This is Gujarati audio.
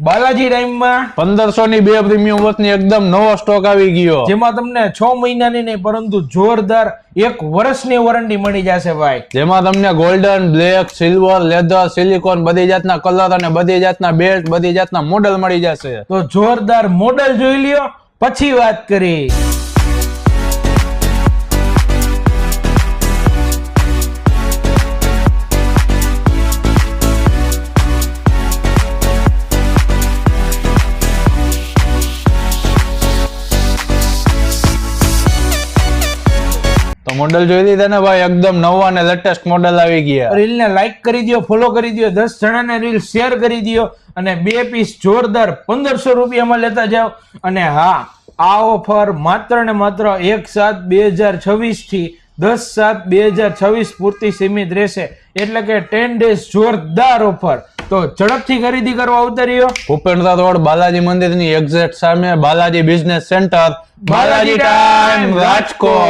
બાલાજી ટાઈમમાં 1500 ની 2 પ્રીમિયમ વોચની એકદમ નવો સ્ટોક આવી ગયો, જેમાં તમને 6 મહિનાની નહીં પરંતુ જોરદાર 1 વર્ષની વોરંટી મળી જશે ભાઈ. જેમાં તમને golden, black, silver, leather, silicon બધી જાતના કલર અને બધી જાતના બેલ્ટ, બધી જાતના મોડેલ મળી જશે. તો જોરદાર મોડેલ જોઈ લ્યો પછી વાત કરી. તો મોડેલ જોઈ લીધા ને ભાઈ, એકદમ નવા અને લેટેસ્ટ મોડેલ આવી ગયા. રીલ ને લાઈક કરી દો, ફોલો કરી દો, 10 જણાને રીલ શેર કરી દો અને 2 પીસ જોરદાર 1500 રૂપિયામાં લેતા જાઓ. અને હા, આ ઓફર માત્ર ને માત્ર 1/7/2026 થી 10/7/2026 પૂરતી સીમિત રહેશે, એટલે કે 10 ડેઝ જોરદાર ઓફર. તો ઝડપથી ખરીદી કરવા ઉતર્યો ભૂપેન્દ્ર રોડ બાલાજી મંદિરની એક્ઝેક્ટ સામે Balaji business centre, Balaji time Rajkot.